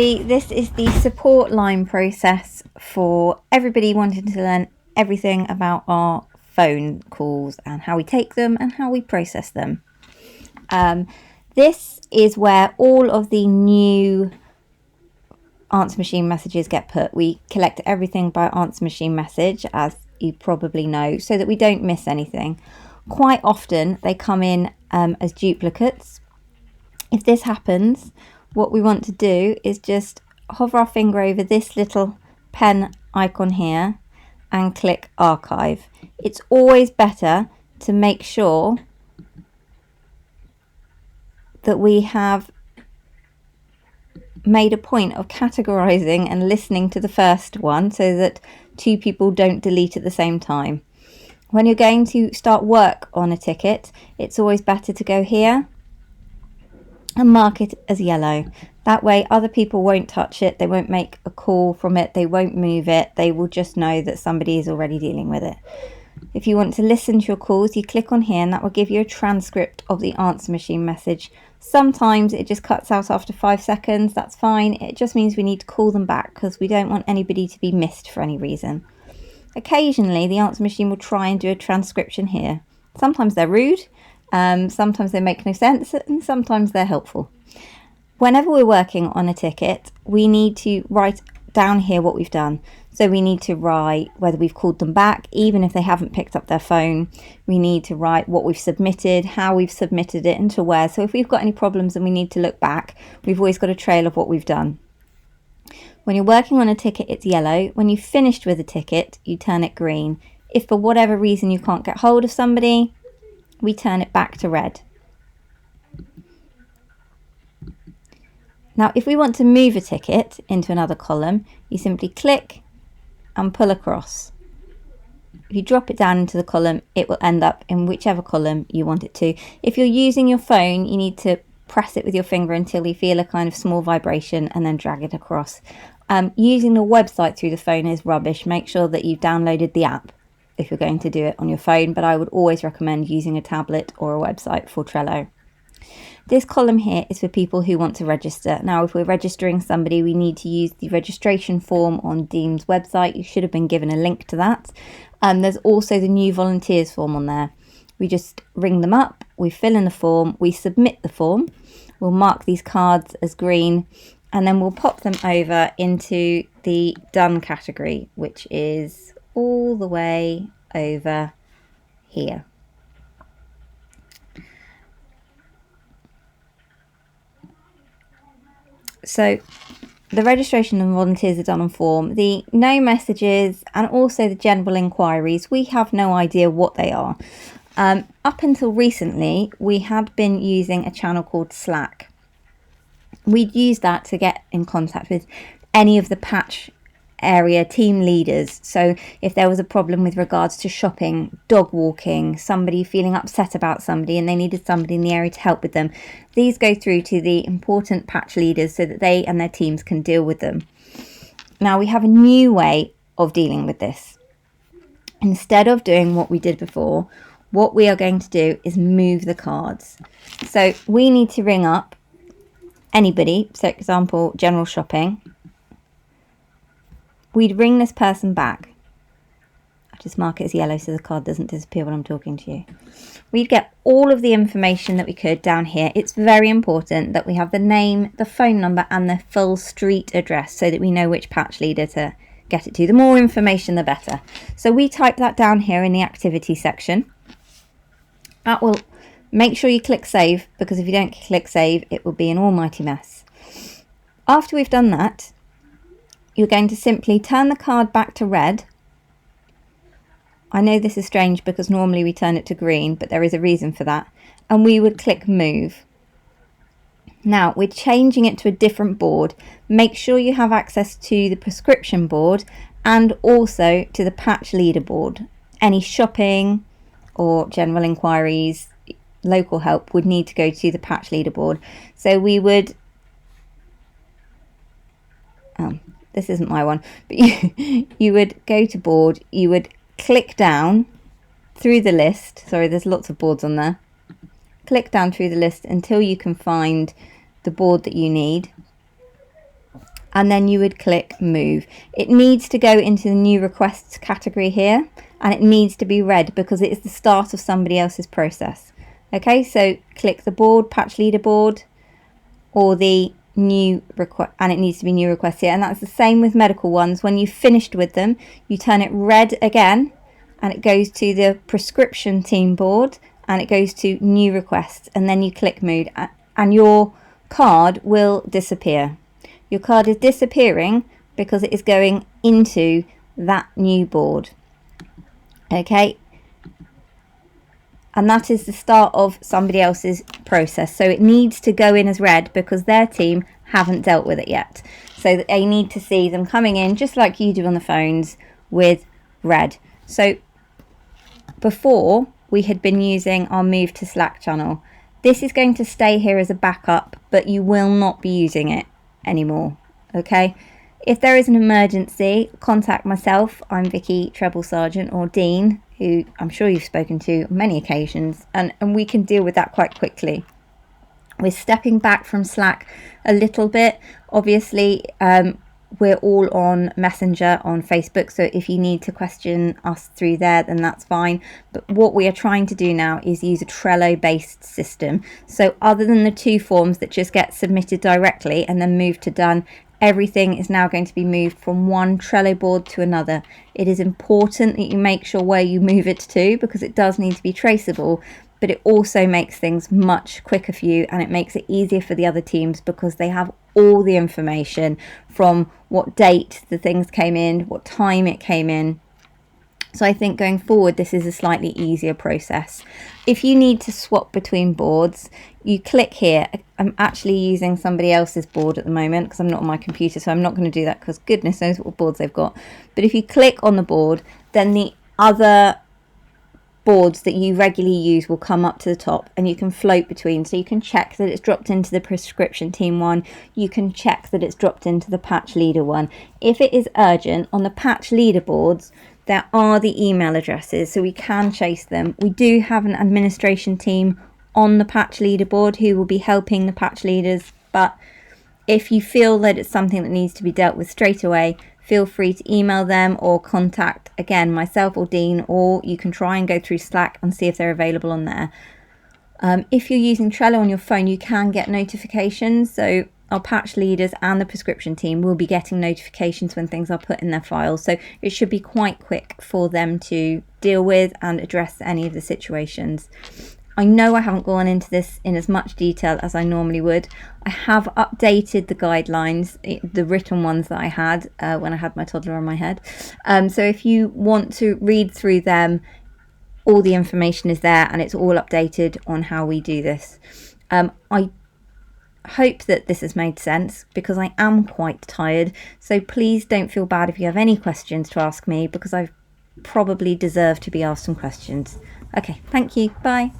This is the support line process for everybody wanting to learn everything about our phone calls and how we take them and how we process them. This is where all of the new answer machine messages get put. We collect everything by answer machine message, as you probably know, so that we don't miss anything. Quite often they come in as duplicates. If this happens, what we want to do is just hover our finger over this little pen icon here and click archive. It's always better to make sure that we have made a point of categorizing and listening to the first one so that two people don't delete at the same time. When you're going to start work on a ticket, it's always better to go here and mark it as yellow. That way other people won't touch it, they won't make a call from it, they won't move it, they will just know that somebody is already dealing with it. If you want to listen to your calls, you click on here and that will give you a transcript of the answer machine message. Sometimes it just cuts out after 5 seconds, that's fine. It just means we need to call them back because we don't want anybody to be missed for any reason. Occasionally the answer machine will try and do a transcription here. Sometimes they're rude, sometimes they make no sense, and sometimes they're helpful. Whenever we're working on a ticket, we need to write down here what we've done. So we need to write whether we've called them back, even if they haven't picked up their phone. We need to write what we've submitted, how we've submitted it, and to where. So if we've got any problems and we need to look back, we've always got a trail of what we've done. When you're working on a ticket, it's yellow. When you've finished with a ticket, you turn it green. If for whatever reason you can't get hold of somebody, we turn it back to red. Now, if we want to move a ticket into another column, you simply click and pull across. If you drop it down into the column, it will end up in whichever column you want it to. If you're using your phone, you need to press it with your finger until you feel a kind of small vibration and then drag it across. Using the website through the phone is rubbish. Make sure that you've downloaded the app if you're going to do it on your phone, but I would always recommend using a tablet or a website for Trello. This column here is for people who want to register. Now, if we're registering somebody, we need to use the registration form on Dean's website. You should have been given a link to that. There's also the new volunteers form on there. We just ring them up, we fill in the form, we submit the form, we'll mark these cards as green, and then we'll pop them over into the done category, which is all the way over here. So the registration and volunteers are done on form. The no messages and also the general inquiries, we have no idea what they are. Up until recently, we had been using a channel called Slack. We'd use that to get in contact with any of the patch area team leaders. So if there was a problem with regards to shopping, dog walking, somebody feeling upset about somebody and they needed somebody in the area to help with them, these go through to the important patch leaders so that they and their teams can deal with them. Now we have a new way of dealing with this. Instead of doing what we did before, what we are going to do is move the cards. So we need to ring up anybody, so for example, general shopping. We'd ring this person back. I'll just mark it as yellow so the card doesn't disappear when I'm talking to you. We'd get all of the information that we could down here. It's very important that we have the name, the phone number and the full street address so that we know which patch leader to get it to. The more information, the better. So we type that down here in the activity section. That will make sure you click save, because if you don't click save, it will be an almighty mess. After we've done that, you're going to simply turn the card back to red. I know this is strange because normally we turn it to green, but there is a reason for that. And we would click move. Now we're changing it to a different board. Make sure you have access to the prescription board and also to the patch leaderboard. Any shopping or general inquiries, local help would need to go to the patch leaderboard. So we would, this isn't my one, but you would go to board, you would click down through the list. Sorry, there's lots of boards on there. Click down through the list until you can find the board that you need. and then you would click move. It needs to go into the new requests category here, and it needs to be red because it is the start of somebody else's process. Okay, so click the board, patch leaderboard, or the new request, and it needs to be new requests here. And that's the same with medical ones. When you've finished with them, you turn it red again, and it goes to the prescription team board, and it goes to new requests, and then you click move, and your card will disappear. Your card is disappearing because it is going into that new board. Okay, and that is the start of somebody else's process, so it needs to go in as red because their team haven't dealt with it yet, so that they need to see them coming in just like you do on the phones with red. So before, we had been using our move to Slack channel. This is going to stay here as a backup, but you will not be using it anymore. Okay, if there is an emergency, contact myself. I'm Vicky Trebble-Sargent, or Dean, who I'm sure you've spoken to on many occasions, and we can deal with that quite quickly. We're stepping back from Slack a little bit. Obviously, we're all on Messenger on Facebook, so if you need to question us through there, then that's fine. But what we are trying to do now is use a Trello-based system. So other than the 2 forms that just get submitted directly and then moved to done, everything is now going to be moved from one Trello board to another. It is important that you make sure where you move it to, because it does need to be traceable, but it also makes things much quicker for you, and it makes it easier for the other teams because they have all the information from what date the things came in, what time it came in. So I think going forward, this is a slightly easier process. If you need to swap between boards, you click here. I'm actually using somebody else's board at the moment because I'm not on my computer, so I'm not going to do that because goodness knows what boards they've got. But if you click on the board, then the other boards that you regularly use will come up to the top, and you can float between. So you can check that it's dropped into the prescription team one. You can check that it's dropped into the patch leader one. If it is urgent, on the patch leader boards, there are the email addresses, so we can chase them. We do have an administration team on the patch leaderboard who will be helping the patch leaders, but if you feel that it's something that needs to be dealt with straight away, feel free to email them or contact, again, myself or Dean, or you can try and go through Slack and see if they're available on there. If you're using Trello on your phone, you can get notifications, so our patch leaders and the prescription team will be getting notifications when things are put in their files, so it should be quite quick for them to deal with and address any of the situations. I know I haven't gone into this in as much detail as I normally would. I have updated the guidelines, the written ones that I had when I had my toddler on my head. So if you want to read through them, all the information is there, and it's all updated on how we do this. I hope that this has made sense because I am quite tired. So please don't feel bad if you have any questions to ask me, because I probably deserve to be asked some questions. Okay, thank you. Bye.